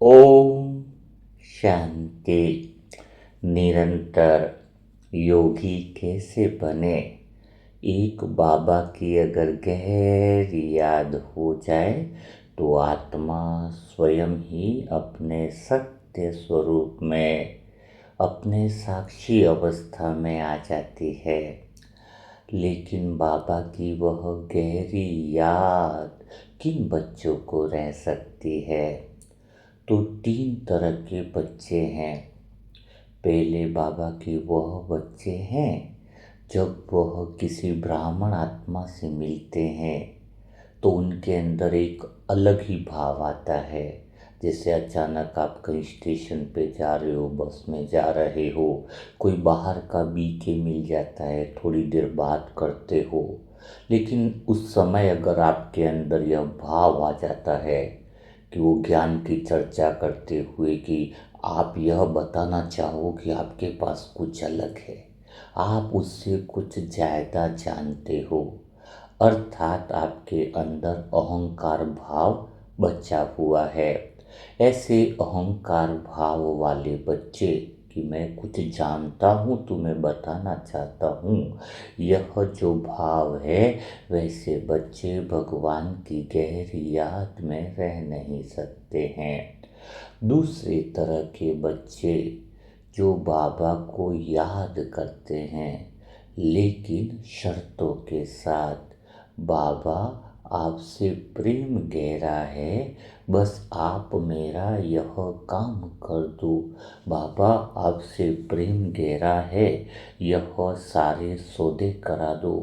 ओम शांति। निरंतर योगी कैसे बने? एक बाबा की अगर गहरी याद हो जाए तो आत्मा स्वयं ही अपने सत्य स्वरूप में, अपने साक्षी अवस्था में आ जाती है। लेकिन बाबा की वह गहरी याद किन बच्चों को रह सकती है? तो तीन तरह के बच्चे हैं। पहले बाबा के वह बच्चे हैं जब वह किसी ब्राह्मण आत्मा से मिलते हैं तो उनके अंदर एक अलग ही भाव आता है। जैसे अचानक आप कहीं स्टेशन पे जा रहे हो, बस में जा रहे हो, कोई बाहर का बीके मिल जाता है, थोड़ी देर बात करते हो, लेकिन उस समय अगर आपके अंदर यह भाव आ जाता है कि वो ज्ञान की चर्चा करते हुए कि आप यह बताना चाहो कि आपके पास कुछ अलग है, आप उससे कुछ ज़्यादा जानते हो, अर्थात आपके अंदर अहंकार भाव बचा हुआ है। ऐसे अहंकार भाव वाले बच्चे कि मैं कुछ जानता हूँ, तुम्हें बताना चाहता हूँ, यह जो भाव है, वैसे बच्चे भगवान की गहरी याद में रह नहीं सकते हैं। दूसरे तरह के बच्चे जो बाबा को याद करते हैं लेकिन शर्तों के साथ, बाबा आपसे प्रेम गहरा है, बस आप मेरा यह काम कर दो। बाबा आपसे प्रेम गहरा है, यह सारे सौदे करा दो।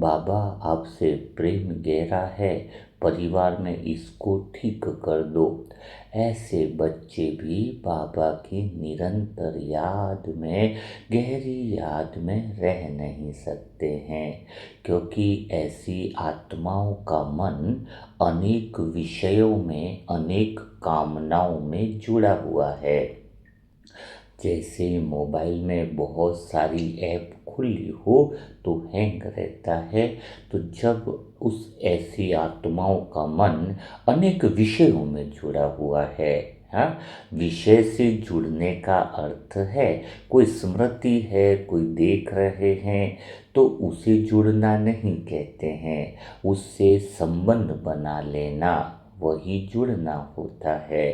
बाबा आपसे प्रेम गहरा है, परिवार में इसको ठीक कर दो। ऐसे बच्चे भी बाबा की निरंतर याद में, गहरी याद में रह नहीं सकते हैं, क्योंकि ऐसी आत्माओं का मन अनेक विषयों में, अनेक कामनाओं में जुड़ा हुआ है। जैसे मोबाइल में बहुत सारी ऐप खुली हो तो हैंग रहता है, तो जब उस ऐसी आत्माओं का मन अनेक विषयों में जुड़ा हुआ है, हाँ, विषय से जुड़ने का अर्थ है कोई स्मृति है, कोई देख रहे हैं तो उसे जुड़ना नहीं कहते हैं, उससे संबंध बना लेना वही जुड़ना होता है।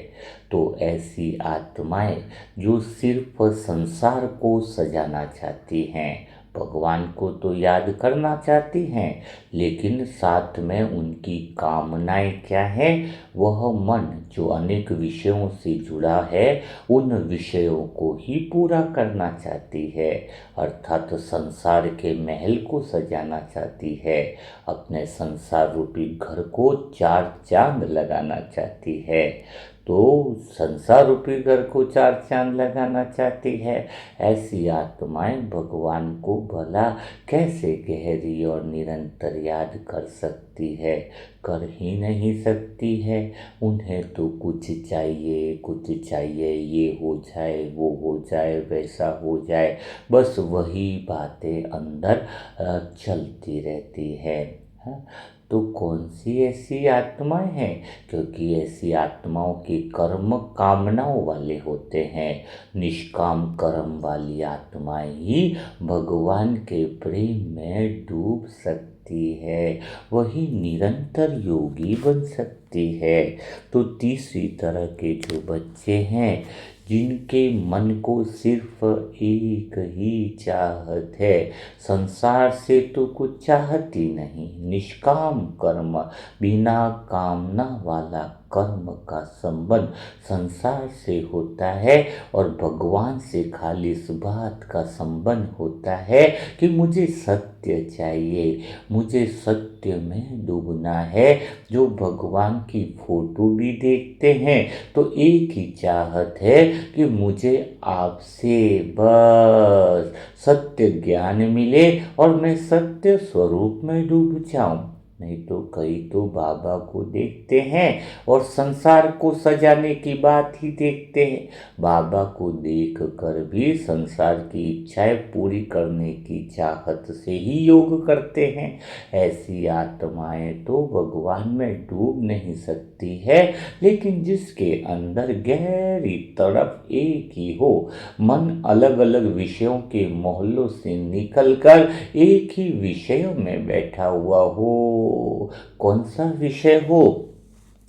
तो ऐसी आत्माएं जो सिर्फ संसार को सजाना चाहती हैं, भगवान को तो याद करना चाहती हैं, लेकिन साथ में उनकी कामनाएं क्या है? वह मन जो अनेक विषयों से जुड़ा है, उन विषयों को ही पूरा करना चाहती है, अर्थात संसार के महल को सजाना चाहती है, अपने संसार रूपी घर को चार चांद लगाना चाहती है। तो संसार रूपी घर को चार चांद लगाना चाहती है, ऐसी आत्माएं भगवान को भला कैसे गहरी और निरंतर याद कर सकती है? कर ही नहीं सकती है। उन्हें तो कुछ चाहिए, कुछ चाहिए, ये हो जाए, वो हो जाए, वैसा हो जाए, बस वही बातें अंदर चलती रहती है। हाँ, तो कौन सी ऐसी आत्माएं हैं? क्योंकि ऐसी आत्माओं के कर्म कामनाओं वाले होते हैं। निष्काम कर्म वाली आत्माएं ही भगवान के प्रेम में डूब सकती है, वही निरंतर योगी बन सकती है। तो तीसरी तरह के जो बच्चे हैं जिनके मन को सिर्फ एक ही चाहत है, संसार से तो कुछ चाहती नहीं, निष्काम कर्म, बिना कामना वाला कर्म का संबंध संसार से होता है और भगवान से खाली इस बात का संबंध होता है कि मुझे सत्य चाहिए, मुझे सत्य में डूबना है। जो भगवान की फोटो भी देखते हैं तो एक ही चाहत है कि मुझे आपसे बस सत्य ज्ञान मिले और मैं सत्य स्वरूप में डूब जाऊं। नहीं तो कई तो बाबा को देखते हैं और संसार को सजाने की बात ही देखते हैं। बाबा को देख कर भी संसार की इच्छाएं पूरी करने की चाहत से ही योग करते हैं। ऐसी आत्माएं तो भगवान में डूब नहीं सकती है, लेकिन जिसके अंदर गहरी तड़प एक ही हो, मन अलग अलग विषयों के मोहल्लों से निकलकर एक ही विषय में बैठा हुआ हो। कौन सा विषय हो?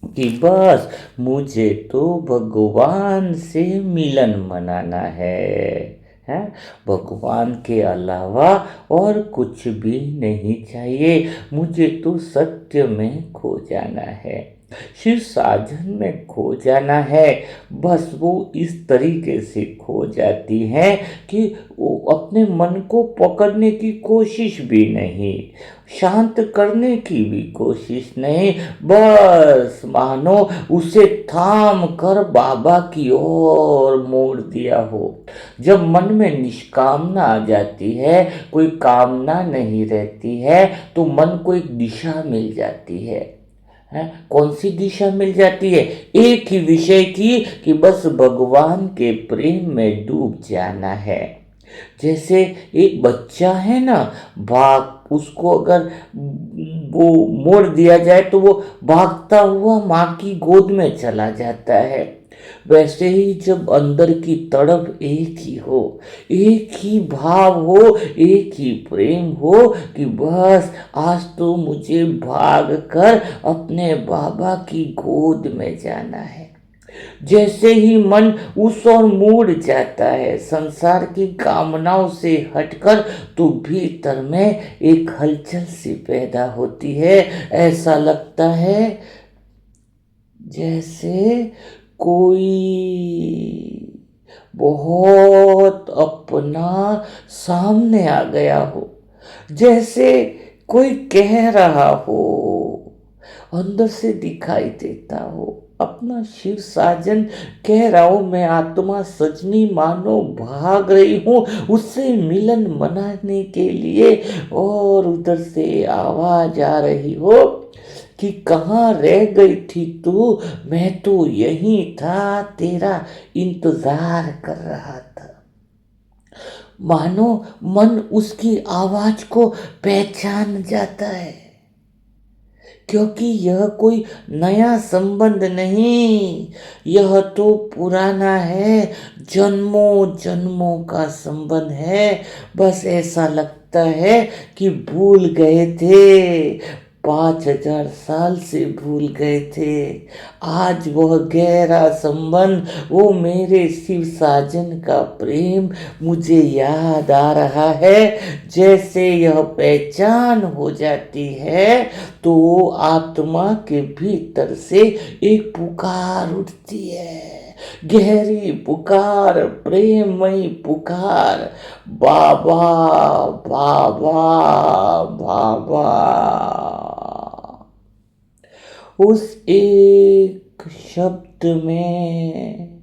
कि बस मुझे तो भगवान से मिलन मनाना है। भगवान के अलावा और कुछ भी नहीं चाहिए, मुझे तो सत्य में खो जाना है, शिव साधन में खो जाना है। बस वो इस तरीके से खो जाती हैं कि वो अपने मन को पकड़ने की कोशिश भी नहीं, शांत करने की भी कोशिश नहीं, बस मानो उसे थाम कर बाबा की ओर मोड़ दिया हो। जब मन में निष्कामना आ जाती है, कोई कामना नहीं रहती है, तो मन को एक दिशा मिल जाती है। कौन सी दिशा मिल जाती है? एक ही विषय की, कि बस भगवान के प्रेम में डूब जाना है। जैसे एक बच्चा है ना, भाग उसको अगर वो मोड़ दिया जाए तो वो भागता हुआ माँ की गोद में चला जाता है। वैसे ही जब अंदर की तड़प एक ही हो, एक ही भाव हो, एक ही प्रेम हो कि बस आज तो मुझे भाग कर अपने बाबा की गोद में जाना है, जैसे ही मन उस ओर मुड़ जाता है संसार की कामनाओं से हटकर, तो भीतर में एक हलचल सी पैदा होती है। ऐसा लगता है जैसे कोई बहुत अपना सामने आ गया हो, जैसे कोई कह रहा हो, अंदर से दिखाई देता हो, अपना शिव साजन कह रहा हूं, मैं आत्मा सजनी मानो भाग रही हूं उससे मिलन मनाने के लिए, और उधर से आवाज आ रही हो कि कहाँ रह गई थी तू, मैं तो यहीं था, तेरा इंतजार कर रहा था। मानो मन उसकी आवाज को पहचान जाता है, क्योंकि यह कोई नया संबंध नहीं, यह तो पुराना है, जन्मों जन्मों का संबंध है। बस ऐसा लगता है कि भूल गए थे, 5,000 साल से भूल गए थे। आज वह गहरा संबंध, वो मेरे शिव साजन का प्रेम मुझे याद आ रहा है। जैसे यह पहचान हो जाती है, तो आत्मा के भीतर से एक पुकार उठती है, गहरी पुकार, प्रेममयी पुकार, बाबा बाबा बाबा। उस एक शब्द में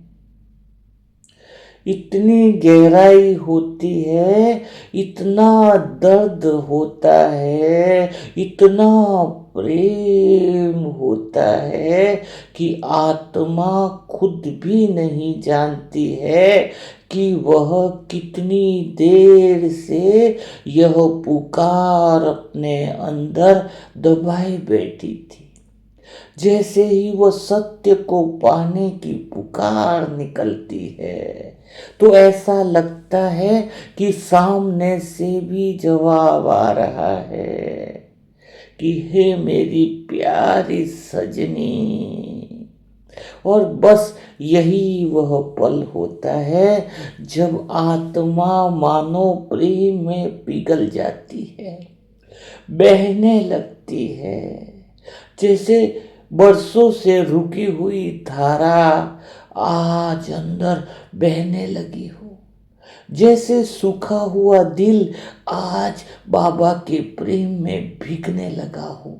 इतनी गहराई होती है, इतना दर्द होता है, इतना प्रेम होता है कि आत्मा खुद भी नहीं जानती है कि वह कितनी देर से यह पुकार अपने अंदर दबाए बैठी थी। जैसे ही वो सत्य को पाने की पुकार निकलती है, तो ऐसा लगता है कि सामने से भी जवाब आ रहा है कि हे मेरी प्यारी सजनी। और बस यही वह पल होता है जब आत्मा मानो प्रेम में पिघल जाती है, बहने लगती है, जैसे बरसों से रुकी हुई धारा आज अंदर बहने लगी हो, जैसे सूखा हुआ दिल आज बाबा के प्रेम में भीगने लगा हो।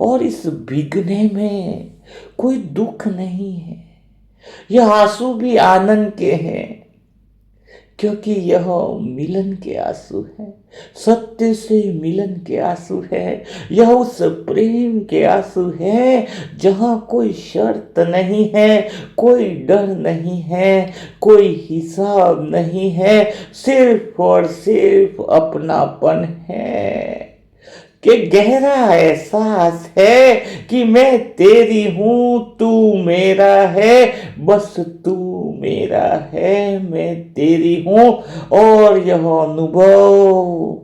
और इस भीगने में कोई दुख नहीं है, यह आंसू भी आनंद के हैं, क्योंकि यह मिलन के आंसू हैं। सत्य से मिलन के आंसू है, यह उस प्रेम के आंसू है जहां कोई शर्त नहीं है, कोई डर नहीं है, कोई हिसाब नहीं है, सिर्फ और सिर्फ अपनापन है। कि गहरा एहसास है कि मैं तेरी हूं, तू मेरा है, बस तू मेरा है, मैं तेरी हूं। और यह अनुभव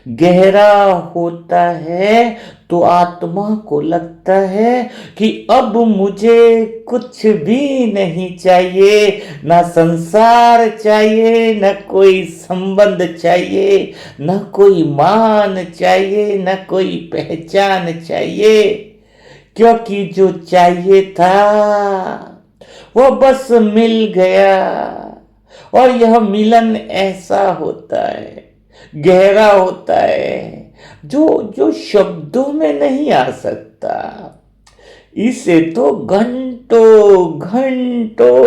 गहरा होता है तो आत्मा को लगता है कि अब मुझे कुछ भी नहीं चाहिए, ना संसार चाहिए, न कोई संबंध चाहिए, न कोई मान चाहिए, न कोई पहचान चाहिए, क्योंकि जो चाहिए था वो बस मिल गया। और यह मिलन ऐसा होता है, गहरा होता है, जो जो शब्दों में नहीं आ सकता। इसे तो घंटों घंटों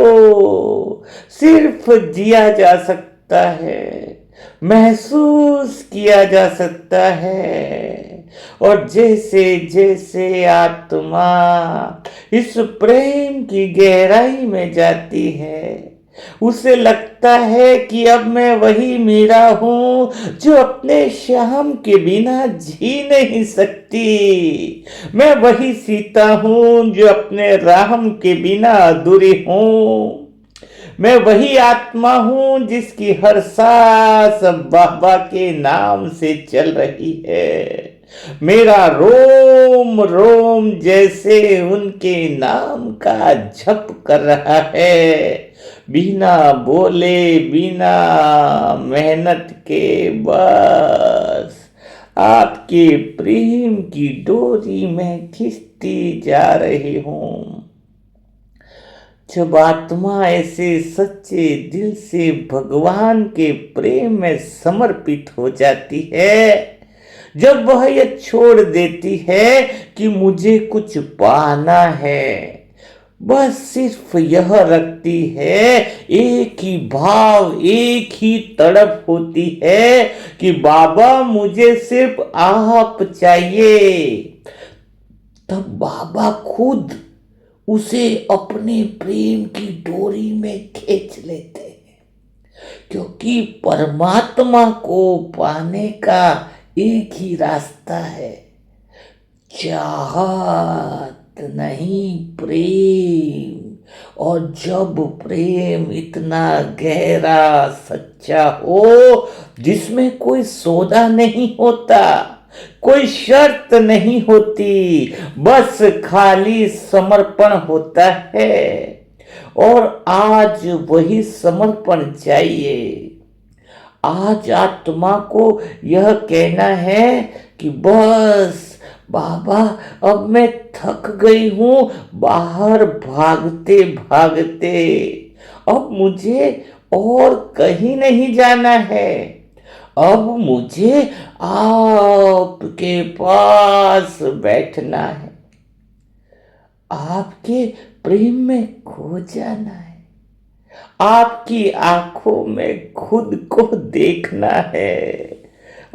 सिर्फ जिया जा सकता है, महसूस किया जा सकता है। और जैसे जैसे आत्मा इस प्रेम की गहराई में जाती है, उसे लगता है कि अब मैं वही मीरा हूं जो अपने श्याम के बिना जी नहीं सकती। मैं वही सीता हूं जो अपने राम के बिना अधूरी हूं। मैं वही आत्मा हूं जिसकी हर सांस बाबा के नाम से चल रही है। मेरा रोम रोम जैसे उनके नाम का जप कर रहा है, बिना बोले, बिना मेहनत के, बस आपके प्रेम की डोरी में खींचती जा रही हूं। जब आत्मा ऐसे सच्चे दिल से भगवान के प्रेम में समर्पित हो जाती है, जब वह यह छोड़ देती है कि मुझे कुछ पाना है, बस सिर्फ यह रखती है, एक ही भाव, एक ही तड़प होती है कि बाबा मुझे सिर्फ आप चाहिए, तब बाबा खुद उसे अपने प्रेम की डोरी में खींच लेते हैं। क्योंकि परमात्मा को पाने का एक ही रास्ता है, चाहत नहीं, प्रेम। और जब प्रेम इतना गहरा सच्चा हो, जिसमें कोई सौदा नहीं होता, कोई शर्त नहीं होती, बस खाली समर्पण होता है। और आज वही समर्पण चाहिए। आज आत्मा को यह कहना है कि बस बाबा अब मैं थक गई हूं बाहर भागते भागते, अब मुझे और कहीं नहीं जाना है, अब मुझे आपके पास बैठना है, आपके प्रेम में खो जाना है, आपकी आंखों में खुद को देखना है।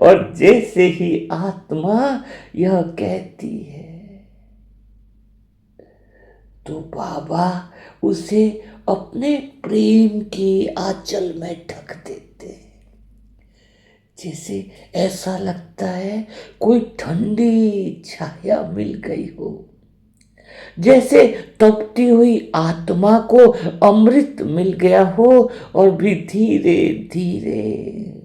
और जैसे ही आत्मा यह कहती है तो बाबा उसे अपने प्रेम के आंचल में ढक देते हैं। जैसे ऐसा लगता है कोई ठंडी छाया मिल गई हो, जैसे तपती हुई आत्मा को अमृत मिल गया हो, और भी धीरे धीरे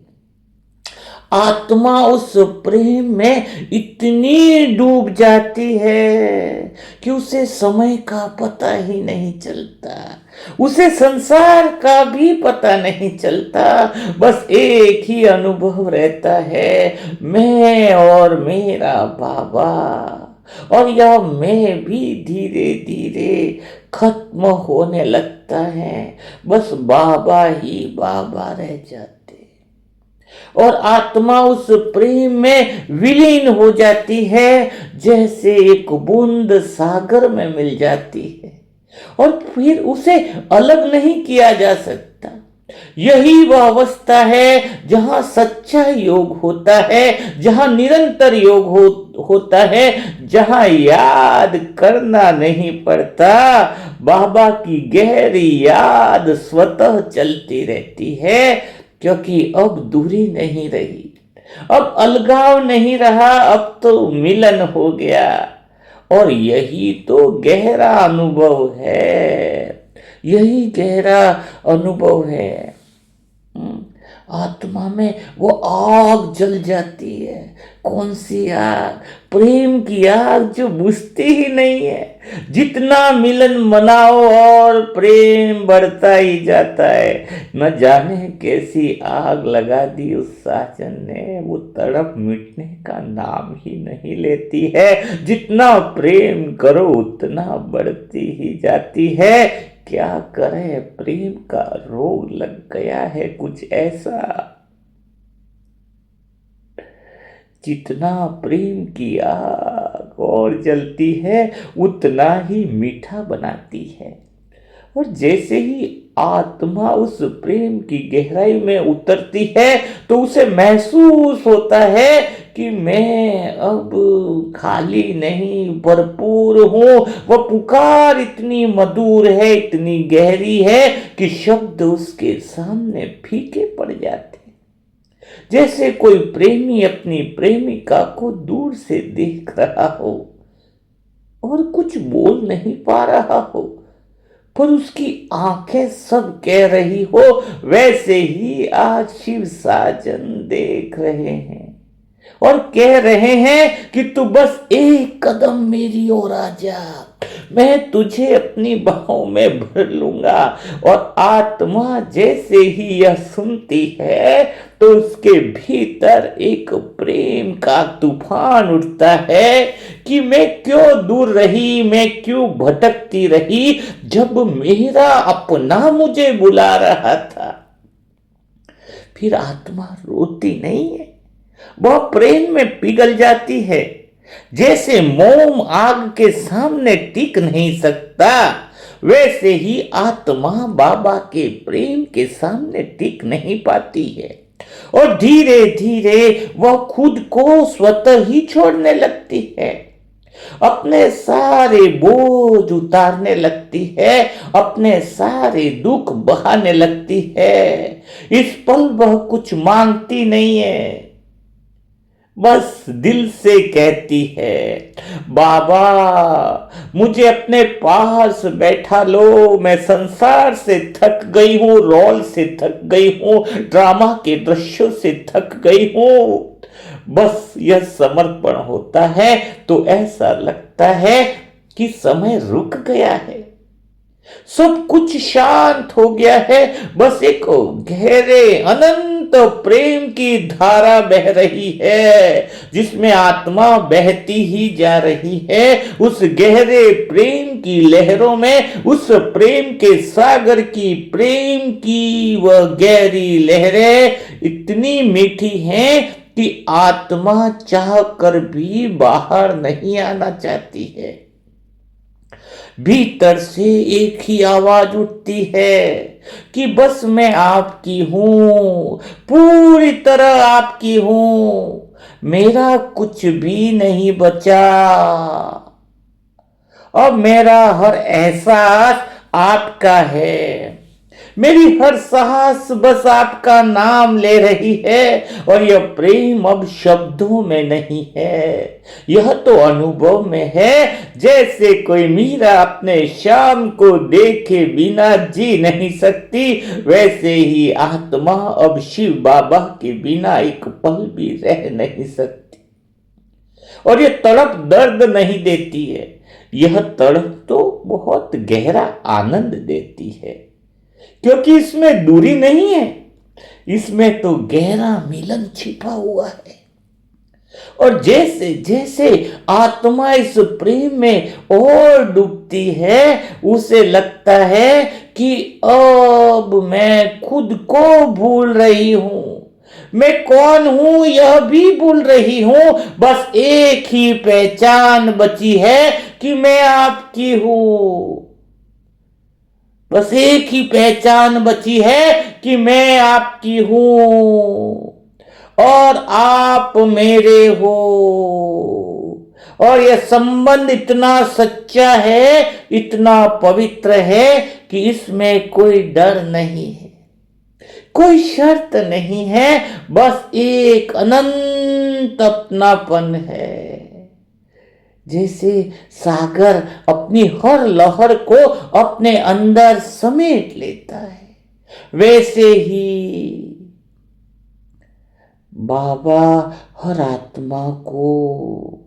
आत्मा उस प्रेम में इतनी डूब जाती है कि उसे समय का पता ही नहीं चलता, उसे संसार का भी पता नहीं चलता। बस एक ही अनुभव रहता है, मैं और मेरा बाबा। और यह मैं भी धीरे धीरे खत्म होने लगता है, बस बाबा ही बाबा रह जाते, और आत्मा उस प्रेम में विलीन हो जाती है, जैसे एक बूंद सागर में मिल जाती है, और फिर उसे अलग नहीं किया जा सकता। यही वह अवस्था है जहां सच्चा योग होता है, जहां निरंतर योग होता है, जहां याद करना नहीं पड़ता, बाबा की गहरी याद स्वतः चलती रहती है, क्योंकि अब दूरी नहीं रही, अब अलगाव नहीं रहा, अब तो मिलन हो गया। और यही तो गहरा अनुभव है, यही गहरा अनुभव है। आत्मा में वो आग जल जाती है। कौन सी आग? प्रेम की आग जो बुझती ही नहीं है। जितना मिलन मनाओ और प्रेम बढ़ता ही जाता है। न जाने कैसी आग लगा दी उस साजन ने, वो तड़प मिटने का नाम ही नहीं लेती है। जितना प्रेम करो उतना बढ़ती ही जाती है। क्या करें, प्रेम का रोग लग गया है कुछ ऐसा। जितना प्रेम की आग और जलती है उतना ही मीठा बनाती है। और जैसे ही आत्मा उस प्रेम की गहराई में उतरती है तो उसे महसूस होता है कि मैं अब खाली नहीं, भरपूर हूं। वह पुकार इतनी मधुर है, इतनी गहरी है कि शब्द उसके सामने फीके पड़ जाते, जैसे कोई प्रेमी अपनी प्रेमिका को दूर से देख रहा हो और कुछ बोल नहीं पा रहा हो, पर उसकी आंखें सब कह रही हो। वैसे ही आज शिव साजन देख रहे हैं और कह रहे हैं कि तू बस एक कदम मेरी ओर आ जा, मैं तुझे अपनी बाहों में भर लूंगा। और आत्मा जैसे ही यह सुनती है तो उसके भीतर एक प्रेम का तूफान उठता है कि मैं क्यों दूर रही, मैं क्यों भटकती रही, जब मेरा अपना मुझे बुला रहा था। फिर आत्मा रोती नहीं है, वह प्रेम में पिघल जाती है। जैसे मोम आग के सामने टिक नहीं सकता, वैसे ही आत्मा बाबा के प्रेम के सामने टिक नहीं पाती है और धीरे धीरे वह खुद को स्वतः ही छोड़ने लगती है, अपने सारे बोझ उतारने लगती है, अपने सारे दुख बहाने लगती है। इस पल वह कुछ मांगती नहीं है, बस दिल से कहती है, बाबा मुझे अपने पास बैठा लो, मैं संसार से थक गई हूं, रोल से थक गई हूं, ड्रामा के दृश्यों से थक गई हूं। बस यह समर्पण होता है तो ऐसा लगता है कि समय रुक गया है, सब कुछ शांत हो गया है, बस एक गहरे अनंत प्रेम की धारा बह रही है, जिसमें आत्मा बहती ही जा रही है। उस गहरे प्रेम की लहरों में, उस प्रेम के सागर की, प्रेम की वह गहरी लहरें इतनी मीठी हैं कि आत्मा चाह कर भी बाहर नहीं आना चाहती है। भीतर से एक ही आवाज उठती है कि बस मैं आपकी हूं, पूरी तरह आपकी हूं, मेरा कुछ भी नहीं बचा। अब मेरा हर एहसास आपका है, मेरी हर सांस बस आपका नाम ले रही है। और यह प्रेम अब शब्दों में नहीं है, यह तो अनुभव में है। जैसे कोई मीरा अपने श्याम को देखे बिना जी नहीं सकती, वैसे ही आत्मा अब शिव बाबा के बिना एक पल भी रह नहीं सकती। और यह तड़प दर्द नहीं देती है, यह तड़प तो बहुत गहरा आनंद देती है, क्योंकि इसमें दूरी नहीं है, इसमें तो गहरा मिलन छिपा हुआ है। और जैसे जैसे आत्मा इस प्रेम में और डूबती है, उसे लगता है कि अब मैं खुद को भूल रही हूं, मैं कौन हूं यह भी भूल रही हूं। बस एक ही पहचान बची है कि मैं आपकी हूं। बस एक ही पहचान बची है कि मैं आपकी हूं और आप मेरे हो। और यह संबंध इतना सच्चा है, इतना पवित्र है कि इसमें कोई डर नहीं है, कोई शर्त नहीं है, बस एक अनंत अपनापन है। जैसे सागर अपनी हर लहर को अपने अंदर समेट लेता है, वैसे ही बाबा हर आत्मा को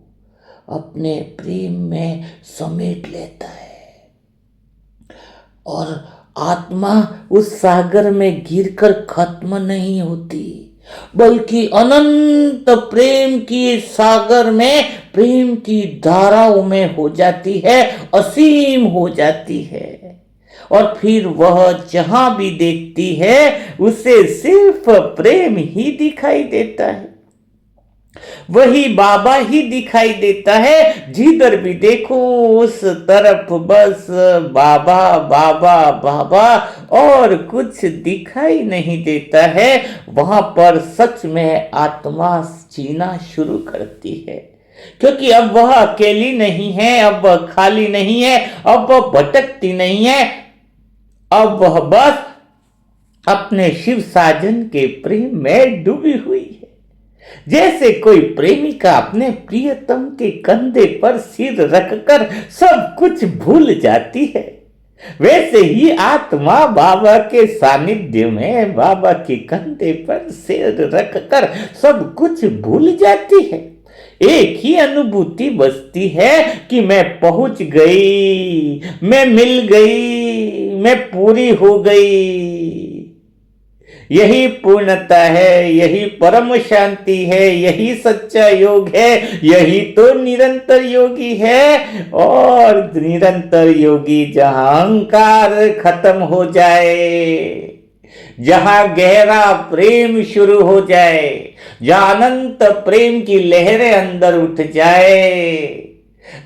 अपने प्रेम में समेट लेता है और आत्मा उस सागर में गिरकर खत्म नहीं होती, बल्कि अनंत प्रेम की सागर में, प्रेम की धाराओं में हो जाती है, असीम हो जाती है। और फिर वह जहां भी देखती है उसे सिर्फ प्रेम ही दिखाई देता है, वही बाबा ही दिखाई देता है। जिधर भी देखो उस तरफ बस बाबा बाबा बाबा, और कुछ दिखाई नहीं देता है। वहां पर सच में आत्मा जीना शुरू करती है, क्योंकि अब वह अकेली नहीं है, अब वह खाली नहीं है, अब वह भटकती नहीं है, अब वह बस अपने शिव साजन के प्रेम में डूबी हुई है। जैसे कोई प्रेमिका अपने प्रियतम के कंधे पर सिर रखकर सब कुछ भूल जाती है, वैसे ही आत्मा बाबा के सानिध्य में बाबा के कंधे पर सिर रखकर सब कुछ भूल जाती है। एक ही अनुभूति बचती है कि मैं पहुंच गई, मैं मिल गई, मैं पूरी हो गई। यही पूर्णता है, यही परम शांति है, यही सच्चा योग है, यही तो निरंतर योगी है। और निरंतर योगी जहां अहंकार खत्म हो जाए, जहां गहरा प्रेम शुरू हो जाए, जहां अनंत प्रेम की लहरें अंदर उठ जाए,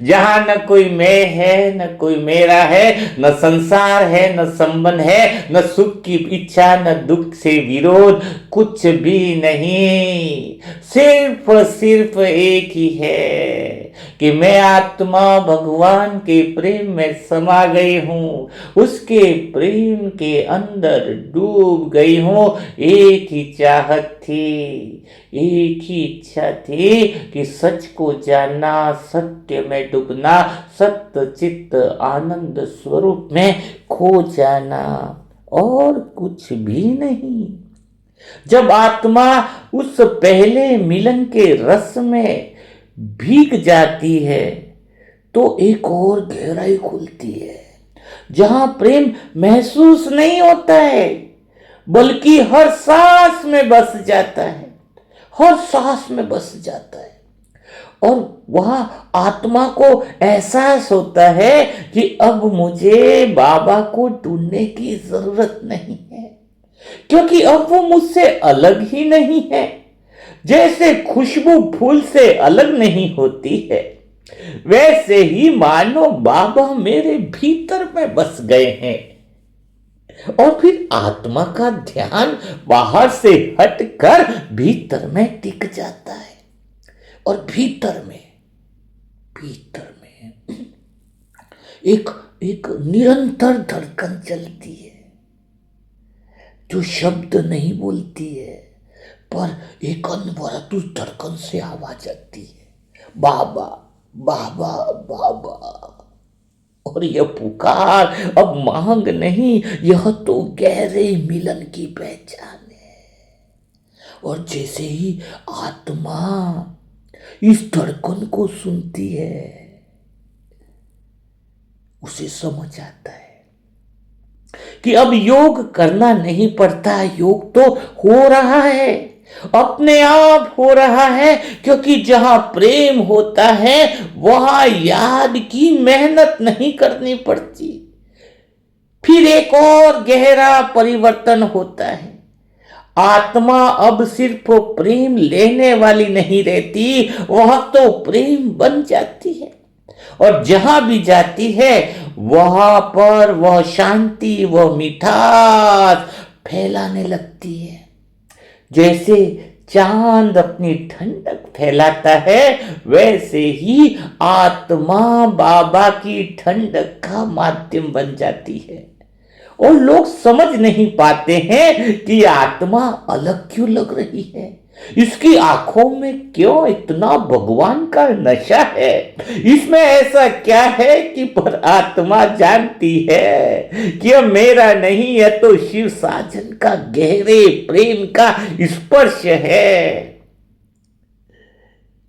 जहां न कोई मैं है, न कोई मेरा है, न संसार है, न संबंध है, न सुख की इच्छा, न दुख से विरोध, कुछ भी नहीं। सिर्फ सिर्फ एक ही है कि मैं आत्मा भगवान के प्रेम में समा गई हूं, उसके प्रेम के अंदर डूब गई हूं। एक ही चाहत थी, एक ही इच्छा थी कि सच को जानना, सत्य में डूबना, सत्य चित्त आनंद स्वरूप में खो जाना, और कुछ भी नहीं। जब आत्मा उस पहले मिलन के रस में भीग जाती है तो एक और गहराई खुलती है, जहां प्रेम महसूस नहीं होता है, बल्कि हर सांस में बस जाता है, हर सांस में बस जाता है। और वहां आत्मा को एहसास होता है कि अब मुझे बाबा को ढूंढने की जरूरत नहीं है, क्योंकि अब वो मुझसे अलग ही नहीं है। जैसे खुशबू फूल से अलग नहीं होती है, वैसे ही मानो बाबा मेरे भीतर में बस गए हैं। और फिर आत्मा का ध्यान बाहर से हटकर भीतर में टिक जाता है, और भीतर में एक निरंतर धड़कन चलती है, जो शब्द नहीं बोलती है, पर एक अनवरत उस धड़कन से आवाज आती है, बाबा बाबा बाबा। और यह पुकार अब मांग नहीं, यह तो गहरे मिलन की पहचान है। और जैसे ही आत्मा इस धड़कन को सुनती है, उसे समझ आता है कि अब योग करना नहीं पड़ता, योग तो हो रहा है, अपने आप हो रहा है। क्योंकि जहां प्रेम होता है वहां याद की मेहनत नहीं करनी पड़ती। फिर एक और गहरा परिवर्तन होता है, आत्मा अब सिर्फ प्रेम लेने वाली नहीं रहती, वह तो प्रेम बन जाती है। और जहां भी जाती है वहां पर वह शांति, वह मिठास फैलाने लगती है। जैसे चांद अपनी ठंडक फैलाता है, वैसे ही आत्मा बाबा की ठंडक का माध्यम बन जाती है। और लोग समझ नहीं पाते हैं कि आत्मा अलग क्यों लग रही है, इसकी आंखों में क्यों इतना भगवान का नशा है, इसमें ऐसा क्या है कि पर आत्मा जानती है कि अब मेरा नहीं है तो शिव साजन का गहरे प्रेम का स्पर्श है।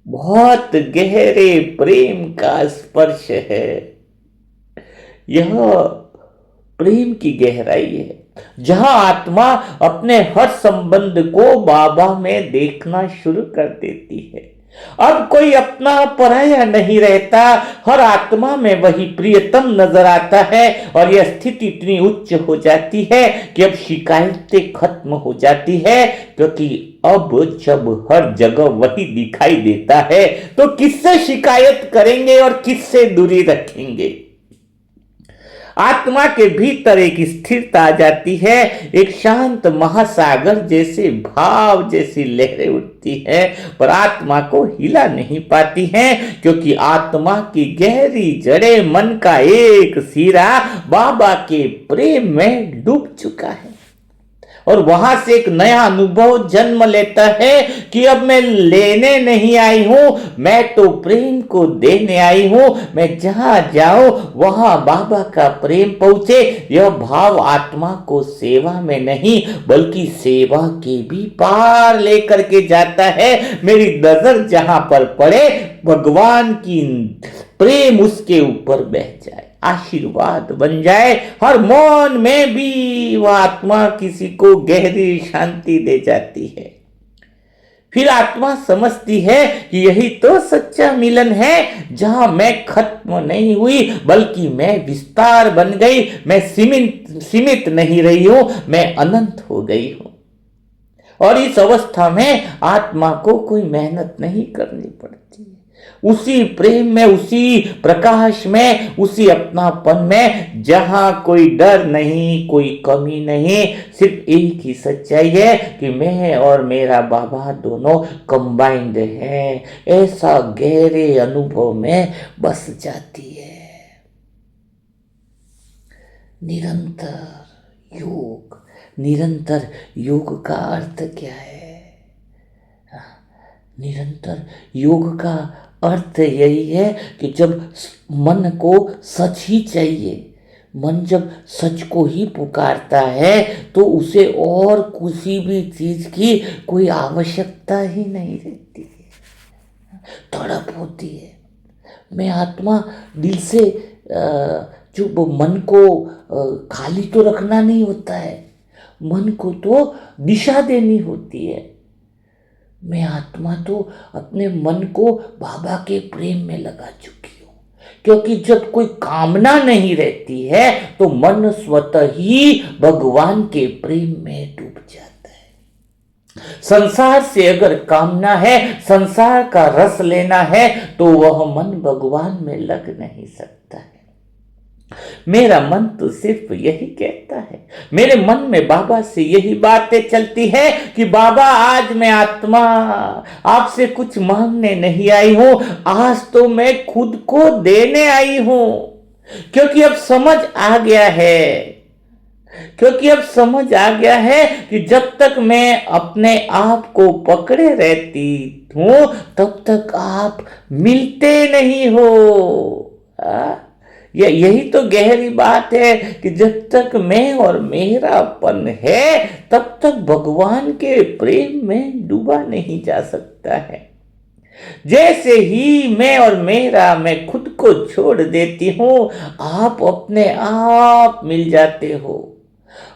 बहुत गहरे प्रेम का स्पर्श है। यह प्रेम की गहराई है, जहां आत्मा अपने हर संबंध को बाबा में देखना शुरू कर देती है। अब कोई अपना पराया नहीं रहता, हर आत्मा में वही प्रियतम नजर आता है। और यह स्थिति इतनी उच्च हो जाती है कि अब शिकायतें खत्म हो जाती है, क्योंकि अब जब हर जगह वही दिखाई देता है तो किससे शिकायत करेंगे और किससे दूरी रखेंगे। आत्मा के भीतर एक स्थिरता आ जाती है, एक शांत महासागर जैसे भाव जैसी लहरें उठती है, पर आत्मा को हिला नहीं पाती हैं, क्योंकि आत्मा की गहरी जड़ें, मन का एक सिरा बाबा के प्रेम में डूब चुका है। और वहां से एक नया अनुभव जन्म लेता है कि अब मैं लेने नहीं आई हूं, मैं तो प्रेम को देने आई हूं। मैं जहां जाऊं वहां बाबा का प्रेम पहुंचे। यह भाव आत्मा को सेवा में नहीं बल्कि सेवा के भी पार लेकर के जाता है। मेरी नजर जहां पर पड़े, भगवान की प्रेम उसके ऊपर बह जाए, आशीर्वाद बन जाए। हर मौन में भी वह आत्मा किसी को गहरी शांति दे जाती है। फिर आत्मा समझती है कि यही तो सच्चा मिलन है, जहां मैं खत्म नहीं हुई बल्कि मैं विस्तार बन गई। मैं सीमित नहीं रही हूं, मैं अनंत हो गई हूं। और इस अवस्था में आत्मा को कोई मेहनत नहीं करनी पड़ती। उसी प्रेम में, उसी प्रकाश में, उसी अपनापन में, जहां कोई डर नहीं, कोई कमी नहीं, सिर्फ एक ही सच्चाई है कि मैं और मेरा बाबा दोनों कंबाइंड हैं। ऐसा गहरे अनुभव में बस जाती है। निरंतर योग। निरंतर योग का अर्थ क्या है? निरंतर योग का अर्थ यही है कि जब मन को सच ही चाहिए, मन जब सच को ही पुकारता है तो उसे और किसी भी चीज की कोई आवश्यकता ही नहीं रहती है। तड़प होती है। मैं आत्मा दिल से जो मन को खाली तो रखना नहीं होता है, मन को तो दिशा देनी होती है। मैं आत्मा तो अपने मन को बाबा के प्रेम में लगा चुकी हूं, क्योंकि जब कोई कामना नहीं रहती है तो मन स्वतः ही भगवान के प्रेम में डूब जाता है। संसार से अगर कामना है, संसार का रस लेना है, तो वह मन भगवान में लग नहीं सकता है। मेरा मन तो सिर्फ यही कहता है, मेरे मन में बाबा से यही बातें चलती है कि बाबा आज मैं आत्मा आपसे कुछ मांगने नहीं आई हूं, आज तो मैं खुद को देने आई हूं। क्योंकि अब समझ आ गया है, कि जब तक मैं अपने आप को पकड़े रहती हूं तब तक आप मिलते नहीं हो। यही तो गहरी बात है कि जब तक मैं और मेरापन है तब तक भगवान के प्रेम में डूबा नहीं जा सकता है। जैसे ही मैं और मेरा मैं खुद को छोड़ देती हूं, आप अपने आप मिल जाते हो।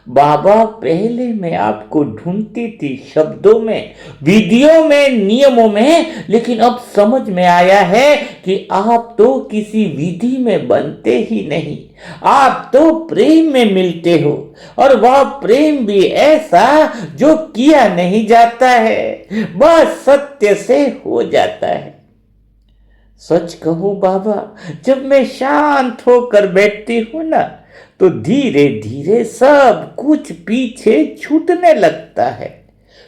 बाबा पहले मैं आपको ढूंढती थी शब्दों में, विधियों में, नियमों में, लेकिन अब समझ में आया है कि आप तो किसी विधि में बनते ही नहीं, आप तो प्रेम में मिलते हो। और वह प्रेम भी ऐसा जो किया नहीं जाता है, बस सत्य से हो जाता है। सच कहूं बाबा, जब मैं शांत होकर बैठती हूं ना, तो धीरे धीरे सब कुछ पीछे छूटने लगता है।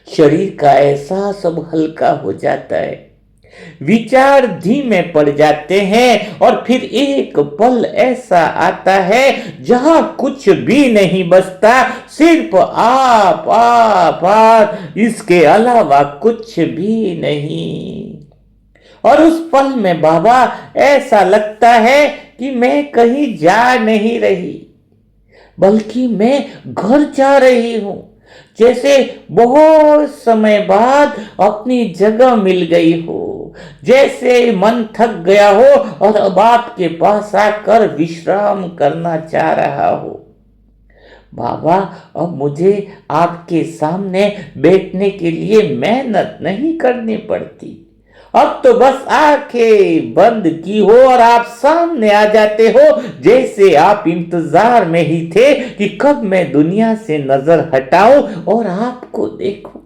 शरीर का एहसास अब हल्का हो जाता है, विचार धीमे पड़ जाते हैं और फिर एक पल ऐसा आता है जहां कुछ भी नहीं बचता, सिर्फ आप, इसके अलावा कुछ भी नहीं। और उस पल में बाबा ऐसा लगता है कि मैं कहीं जा नहीं रही, बल्कि मैं घर जा रही हूं। जैसे बहुत समय बाद अपनी जगह मिल गई हो, जैसे मन थक गया हो और अब आपके पास आकर विश्राम करना चाह रहा हो। बाबा, अब मुझे आपके सामने बैठने के लिए मेहनत नहीं करनी पड़ती। अब तो बस आंखें बंद की हो और आप सामने आ जाते हो, जैसे आप इंतजार में ही थे कि कब मैं दुनिया से नजर हटाऊं और आपको देखूं।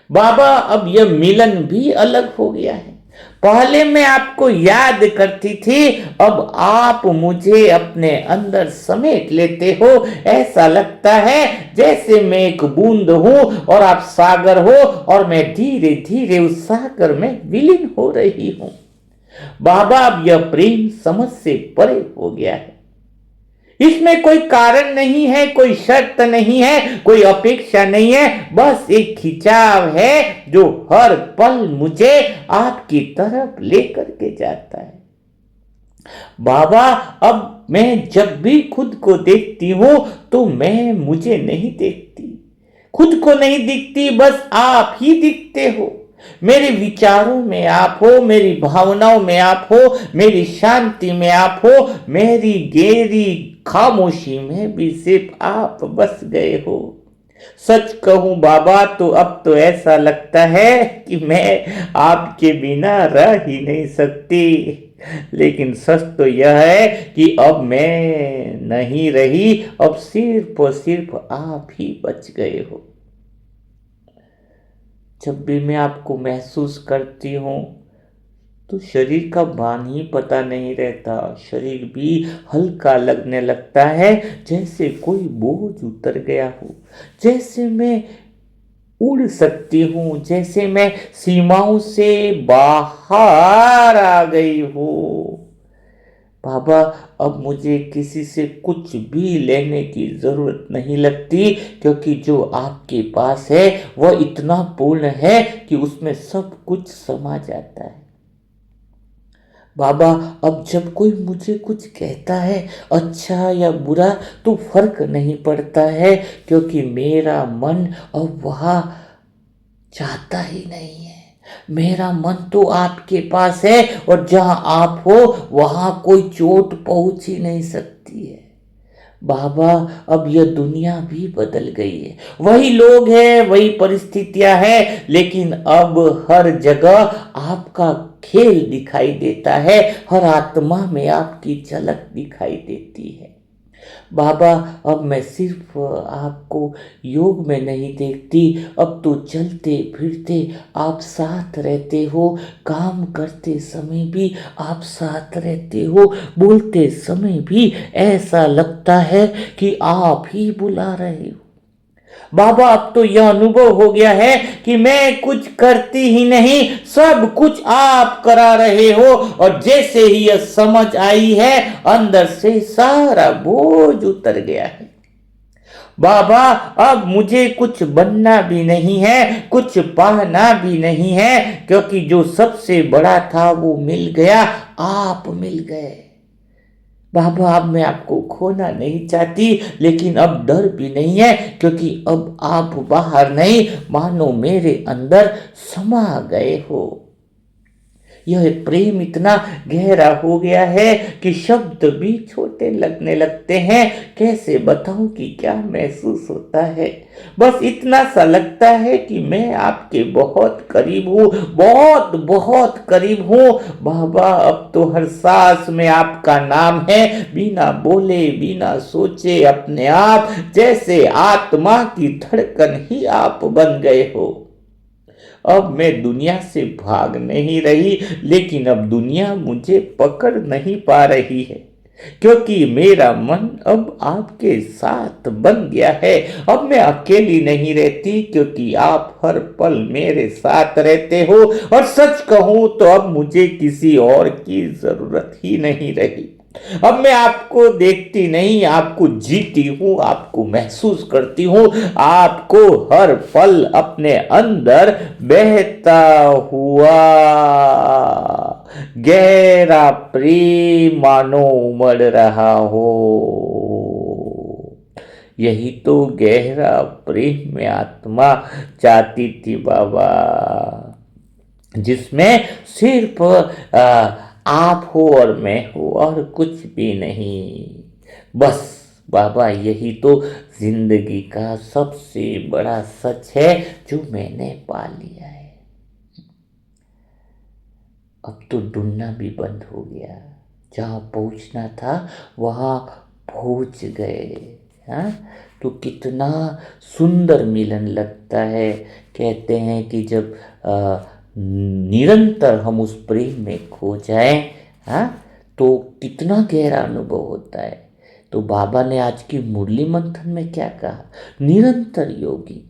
बाबा, अब यह मिलन भी अलग हो गया है। पहले मैं आपको याद करती थी, अब आप मुझे अपने अंदर समेट लेते हो। ऐसा लगता है जैसे मैं एक बूंद हूं और आप सागर हो और मैं धीरे धीरे उस सागर में विलीन हो रही हूं। बाबा, अब यह प्रेम समझ से परे हो गया है। इसमें कोई कारण नहीं है, कोई शर्त नहीं है, कोई अपेक्षा नहीं है, बस एक खिंचाव है जो हर पल मुझे आपकी तरफ लेकर के जाता है। बाबा, अब मैं जब भी खुद को देखती हूं तो मैं मुझे नहीं देखती, खुद को नहीं दिखती, बस आप ही दिखते हो। मेरे विचारों में आप हो, मेरी भावनाओं में आप हो, मेरी शांति में आप हो, मेरी गहरी खामोशी में भी सिर्फ आप बस गए हो। सच कहूं बाबा, तो अब तो ऐसा लगता है कि मैं आपके बिना रह ही नहीं सकती। लेकिन सच तो यह है कि अब मैं नहीं रही, अब सिर्फ और सिर्फ आप ही बच गए हो। जब भी मैं आपको महसूस करती हूँ तो शरीर का भान ही पता नहीं रहता, शरीर भी हल्का लगने लगता है, जैसे कोई बोझ उतर गया हो, जैसे मैं उड़ सकती हूँ, जैसे मैं सीमाओं से बाहर आ गई हूँ। बाबा, अब मुझे किसी से कुछ भी लेने की जरूरत नहीं लगती, क्योंकि जो आपके पास है वह इतना पूर्ण है कि उसमें सब कुछ समा जाता है। बाबा, अब जब कोई मुझे कुछ कहता है, अच्छा या बुरा, तो फर्क नहीं पड़ता है, क्योंकि मेरा मन अब वहाँ चाहता ही नहीं है। मेरा मन तो आपके पास है और जहाँ आप हो वहाँ कोई चोट पहुँच ही नहीं सकती है। बाबा, अब यह दुनिया भी बदल गई है, वही लोग हैं, वही परिस्थितियां हैं, लेकिन अब हर जगह आपका खेल दिखाई देता है, हर आत्मा में आपकी झलक दिखाई देती है। बाबा, अब मैं सिर्फ आपको योग में नहीं देखती, अब तो चलते फिरते आप साथ रहते हो, काम करते समय भी आप साथ रहते हो, बोलते समय भी ऐसा लगता है कि आप ही बुला रहे हो। बाबा, अब तो यह अनुभव हो गया है कि मैं कुछ करती ही नहीं, सब कुछ आप करा रहे हो, और जैसे ही यह समझ आई है, अंदर से सारा बोझ उतर गया है। बाबा, अब मुझे कुछ बनना भी नहीं है, कुछ पाना भी नहीं है, क्योंकि जो सबसे बड़ा था वो मिल गया, आप मिल गए। बाबा, अब मैं आपको खोना नहीं चाहती, लेकिन अब डर भी नहीं है, क्योंकि अब आप बाहर नहीं, मानो मेरे अंदर समा गए हो। यह प्रेम इतना गहरा हो गया है कि शब्द भी छोटे लगने लगते हैं। कैसे बताऊं कि क्या महसूस होता है। बस इतना सा लगता है कि मैं आपके बहुत करीब हूँ, बहुत बहुत करीब हूँ। बाबा, अब तो हर सांस में आपका नाम है, बिना बोले बिना सोचे अपने आप, जैसे आत्मा की धड़कन ही आप बन गए हो। अब मैं दुनिया से भाग नहीं रही, लेकिन अब दुनिया मुझे पकड़ नहीं पा रही है, क्योंकि मेरा मन अब आपके साथ बन गया है। अब मैं अकेली नहीं रहती, क्योंकि आप हर पल मेरे साथ रहते हो। और सच कहूं तो अब मुझे किसी और की जरूरत ही नहीं रही। अब मैं आपको देखती नहीं, आपको जीती हूं, आपको महसूस करती हूं, आपको हर पल अपने अंदर बहता हुआ गहरा प्रेम मानो उमड़ रहा हो। यही तो गहरा प्रेम में आत्मा चाहती थी बाबा, जिसमें सिर्फ आप हो और मैं हो और कुछ भी नहीं। बस बाबा, यही तो जिंदगी का सबसे बड़ा सच है जो मैंने पा लिया है। अब तो ढूंढना भी बंद हो गया, जहाँ पहुँचना था वहाँ पहुँच गए। हाँ, तो कितना सुंदर मिलन लगता है। कहते हैं कि जब निरंतर हम उस प्रेम में खो जाएं, हाँ, तो कितना गहरा अनुभव होता है। तो बाबा ने आज की मुरली मंथन में क्या कहा? निरंतर योगी।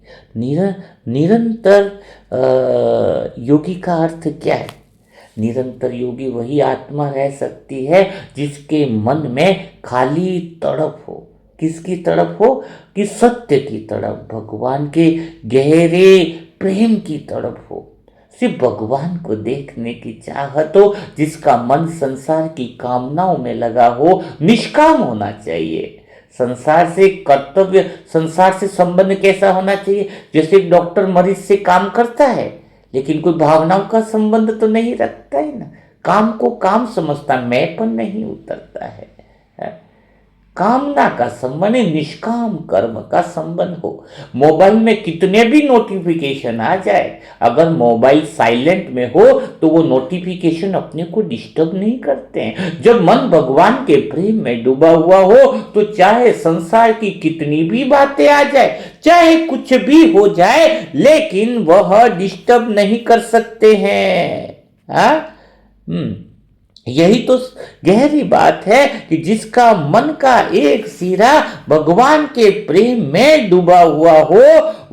निरंतर योगी का अर्थ क्या है? निरंतर योगी वही आत्मा रह सकती है जिसके मन में खाली तड़प हो। किसकी तड़प हो? कि सत्य की तड़प, भगवान के गहरे प्रेम की तड़प हो, सिर्फ भगवान को देखने की चाहत हो, जिसका मन संसार की कामनाओं में लगा हो। निष्काम होना चाहिए। संसार से कर्तव्य, संसार से संबंध कैसा होना चाहिए? जैसे एक डॉक्टर मरीज से काम करता है, लेकिन कोई भावनाओं का संबंध तो नहीं रखता है ना। काम को काम समझता, मैंपन नहीं उतरता है। कामना का संबंध है, निष्काम कर्म का संबंध हो। मोबाइल में कितने भी नोटिफिकेशन आ जाए, अगर मोबाइल साइलेंट में हो तो वो नोटिफिकेशन अपने को डिस्टर्ब नहीं करते हैं। जब मन भगवान के प्रेम में डूबा हुआ हो तो चाहे संसार की कितनी भी बातें आ जाए, चाहे कुछ भी हो जाए, लेकिन वह डिस्टर्ब नहीं कर सकते हैं। यही तो गहरी बात है कि जिसका मन का एक सिरा भगवान के प्रेम में डूबा हुआ हो,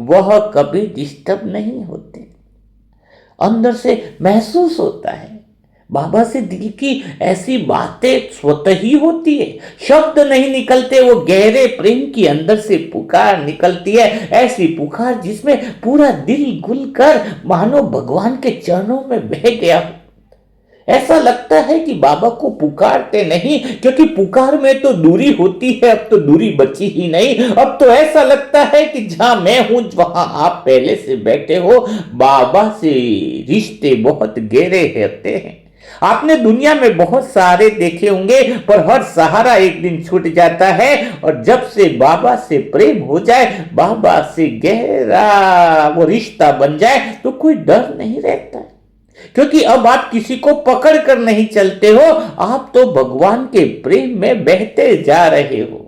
वह कभी डिस्टर्ब नहीं होते। अंदर से महसूस होता है, बाबा से दिल की ऐसी बातें स्वतः ही होती है, शब्द नहीं निकलते, वो गहरे प्रेम की अंदर से पुकार निकलती है। ऐसी पुकार जिसमें पूरा दिल घुल कर मानो भगवान के चरणों में बह गया। ऐसा लगता है कि बाबा को पुकारते नहीं, क्योंकि पुकार में तो दूरी होती है, अब तो दूरी बची ही नहीं। अब तो ऐसा लगता है कि जहां मैं हूं वहां आप पहले से बैठे हो। बाबा से रिश्ते बहुत गहरे होते हैं। आपने दुनिया में बहुत सारे देखे होंगे, पर हर सहारा एक दिन छूट जाता है। और जब से बाबा से प्रेम हो जाए, बाबा से गहरा वो रिश्ता बन जाए, तो कोई डर नहीं रहता, क्योंकि अब आप किसी को पकड़ कर नहीं चलते हो, आप तो भगवान के प्रेम में बहते जा रहे हो।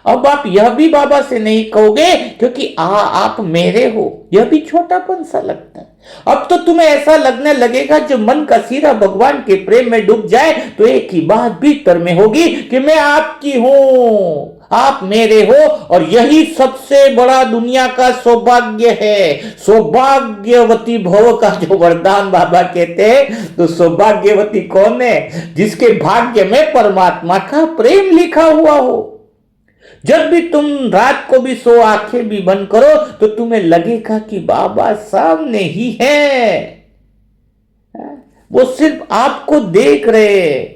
अब आप यह भी बाबा से नहीं कहोगे क्योंकि आप मेरे हो, यह भी छोटापन सा लगता है। अब तो तुम्हें ऐसा लगने लगेगा, जो मन का सिरा भगवान के प्रेम में डूब जाए तो एक ही बात भीतर में होगी कि मैं आपकी हूं, आप मेरे हो। और यही सबसे बड़ा दुनिया का सौभाग्य है। सौभाग्यवती भव का जो वरदान बाबा कहते हैं, तो सौभाग्यवती कौन है? जिसके भाग्य में परमात्मा का प्रेम लिखा हुआ हो। जब भी तुम रात को भी सो, आंखें भी बंद करो, तो तुम्हें लगेगा कि बाबा सामने ही है, वो सिर्फ आपको देख रहे हैं।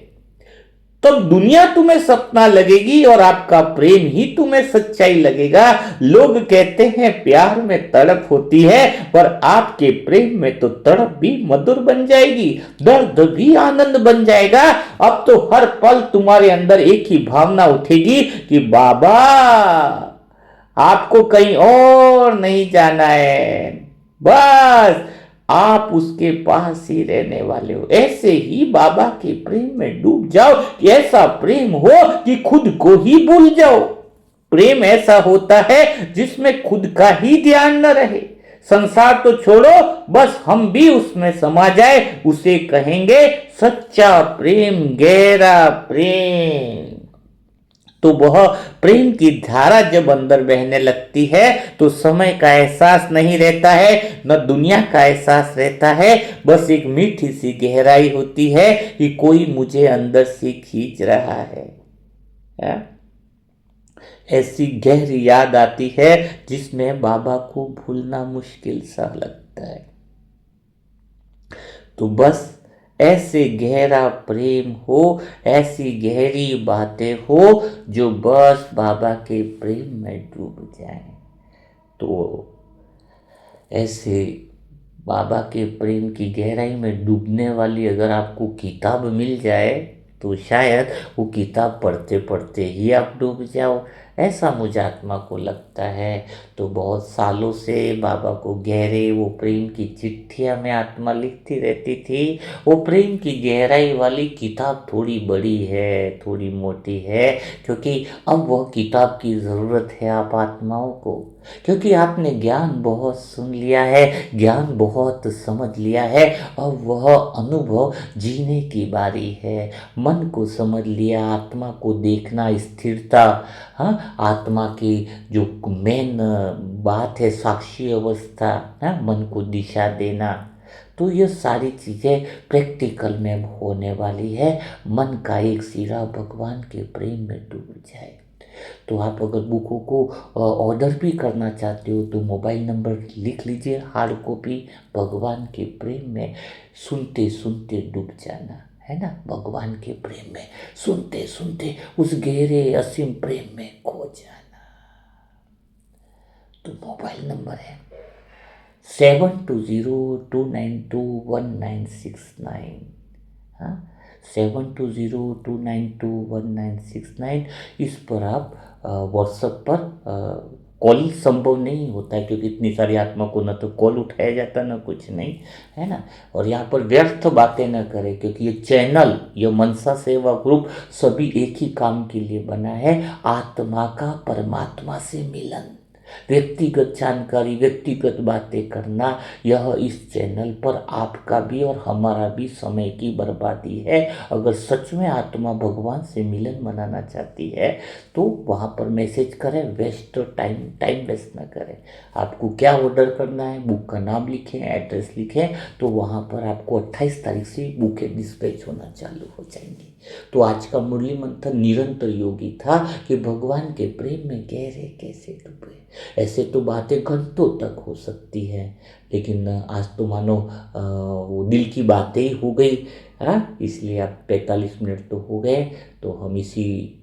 तब दुनिया तुम्हें सपना लगेगी और आपका प्रेम ही तुम्हें सच्चाई लगेगा। लोग कहते हैं प्यार में तड़प होती है, पर आपके प्रेम में तो तड़प भी मधुर बन जाएगी, दर्द भी आनंद बन जाएगा। अब तो हर पल तुम्हारे अंदर एक ही भावना उठेगी कि बाबा आपको कहीं और नहीं जाना है, बस आप उसके पास ही रहने वाले हो। ऐसे ही बाबा के प्रेम में डूब जाओ कि ऐसा प्रेम हो कि खुद को ही भूल जाओ। प्रेम ऐसा होता है जिसमें खुद का ही ध्यान न रहे, संसार तो छोड़ो, बस हम भी उसमें समा जाए, उसे कहेंगे सच्चा प्रेम, गहरा प्रेम। तो वह प्रेम की धारा जब अंदर बहने लगती है तो समय का एहसास नहीं रहता है, न दुनिया का एहसास रहता है, बस एक मीठी सी गहराई होती है कि कोई मुझे अंदर से खींच रहा है। ऐसी गहरी याद आती है जिसमें बाबा को भूलना मुश्किल सा लगता है। तो बस ऐसे गहरा प्रेम हो, ऐसी गहरी बातें हो जो बस बाबा के प्रेम में डूब जाए। तो ऐसे बाबा के प्रेम की गहराई में डूबने वाली अगर आपको किताब मिल जाए तो शायद वो किताब पढ़ते पढ़ते ही आप डूब जाओ, ऐसा मुझे आत्मा को लगता है। तो बहुत सालों से बाबा को गहरे वो प्रेम की चिट्ठियाँ में आत्मा लिखती रहती थी। वो प्रेम की गहराई वाली किताब थोड़ी बड़ी है, थोड़ी मोटी है, क्योंकि अब वह किताब की ज़रूरत है आप आत्माओं को, क्योंकि आपने ज्ञान बहुत सुन लिया है, ज्ञान बहुत समझ लिया है। अब वह अनुभव जीने की बारी है। मन को समझ लिया, आत्मा को देखना, स्थिरता, हाँ, आत्मा की जो मेन बात है साक्षी अवस्था, हाँ, मन को दिशा देना। तो ये सारी चीज़ें प्रैक्टिकल में होने वाली है। मन का एक सिरा भगवान के प्रेम में डूब जाए। तो आप अगर बुकों को ऑर्डर भी करना चाहते हो तो मोबाइल नंबर लिख लीजिए, हार्ड कॉपी। भगवान के प्रेम में सुनते सुनते डूब जाना, है ना, भगवान के प्रेम में सुनते सुनते उस गहरे असीम प्रेम में खो जाना। तो मोबाइल नंबर है 7202921969। हाँ, 7202921969। इस पर आप व्हाट्सएप पर कॉल संभव नहीं होता है, क्योंकि इतनी सारी आत्मा को न तो कॉल उठाया जाता न कुछ नहीं, है ना। और यहाँ पर व्यर्थ बातें न करें, क्योंकि ये चैनल, ये मनसा सेवा ग्रुप सभी एक ही काम के लिए बना है, आत्मा का परमात्मा से मिलन। व्यक्तिगत जानकारी, व्यक्तिगत बातें करना, यह इस चैनल पर आपका भी और हमारा भी समय की बर्बादी है। अगर सच में आत्मा भगवान से मिलन मनाना चाहती है तो वहाँ पर मैसेज करें, वेस्ट टाइम वेस्ट ना करें। आपको क्या ऑर्डर करना है, बुक का नाम लिखें, एड्रेस लिखें, तो वहाँ पर आपको 28 तारीख से बुकें डिस्पैच होना चालू हो जाएंगी। तो आज का मुरली मंथन निरंतर योगी था कि भगवान के प्रेम में गहरे कैसे डूबे। ऐसे तो बातें घंटों तक हो सकती है, लेकिन आज तो मानो वो दिल की बातें ही हो गई। हाँ, इसलिए अब 45 मिनट तो हो गए, तो हम इसी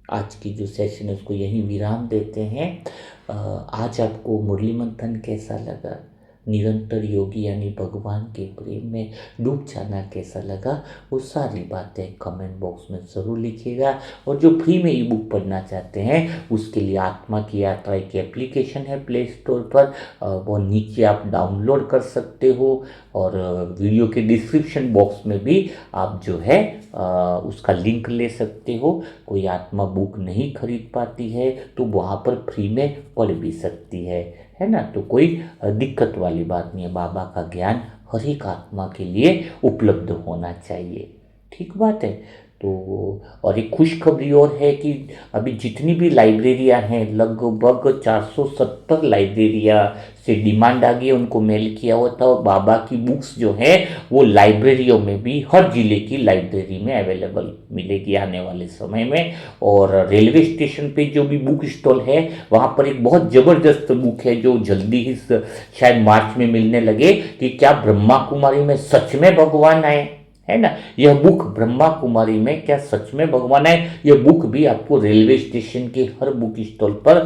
आज की जो सेशन है उसको यहीं विराम देते हैं। आज आपको मुरली मंथन कैसा लगा, निरंतर योगी यानी भगवान के प्रेम में डूब जाना कैसा लगा, वो सारी बातें कमेंट बॉक्स में ज़रूर लिखिएगा। और जो फ्री में ई बुक पढ़ना चाहते हैं उसके लिए आत्मा की यात्रा एक एप्लीकेशन है प्ले स्टोर पर, वो नीचे आप डाउनलोड कर सकते हो। और वीडियो के डिस्क्रिप्शन बॉक्स में भी आप जो है उसका लिंक ले सकते हो। कोई आत्मा बुक नहीं खरीद पाती है तो वहाँ पर फ्री में पढ़ भी सकती है ना। तो कोई दिक्कत वाली बात नहीं है, बाबा का ज्ञान हर एक आत्मा के लिए उपलब्ध होना चाहिए। ठीक बात है। तो और एक खुशखबरी और है कि अभी जितनी भी लाइब्रेरियां हैं, लगभग 470 लाइब्रेरियां से डिमांड आ गई है, उनको मेल किया हुआ था। और बाबा की बुक्स जो है वो लाइब्रेरियों में भी, हर जिले की लाइब्रेरी में अवेलेबल मिलेगी आने वाले समय में। और रेलवे स्टेशन पे जो भी बुक स्टॉल है वहाँ पर एक बहुत ज़बरदस्त बुक है जो जल्दी ही शायद मार्च में मिलने लगे, कि क्या ब्रह्मा कुमारी में सच में भगवान आए, है ना। यह बुक ब्रह्मा कुमारी में क्या सच में भगवान है, यह बुक भी आपको रेलवे स्टेशन के हर बुक स्टॉल पर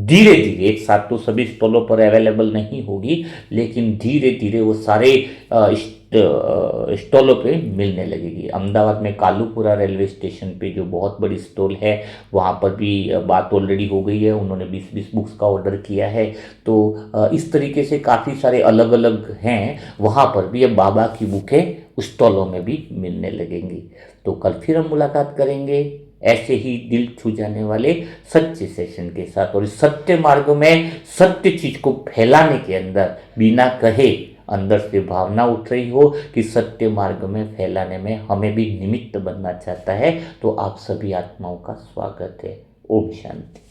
धीरे धीरे, एक साथ तो सभी स्टॉलों पर अवेलेबल नहीं होगी, लेकिन धीरे धीरे वो सारे स्टॉलों पे मिलने लगेगी। अहमदाबाद में कालूपुरा रेलवे स्टेशन पे जो बहुत बड़ी स्टॉल है वहाँ पर भी बात ऑलरेडी हो गई है, उन्होंने 20-20 बुक्स का ऑर्डर किया है। तो इस तरीके से काफ़ी सारे अलग अलग हैं, वहाँ पर भी अब बाबा की बुकें स्टॉलों में भी मिलने लगेंगी। तो कल फिर हम मुलाकात करेंगे। ऐसे ही दिल छू जाने वाले सच्चे सेशन के साथ। और इस सत्य मार्ग में सत्य चीज को फैलाने के अंदर बिना कहे अंदर से भावना उठ रही हो कि सत्य मार्ग में फैलाने में हमें भी निमित्त बनना चाहता है, तो आप सभी आत्माओं का स्वागत है। ओम शांति।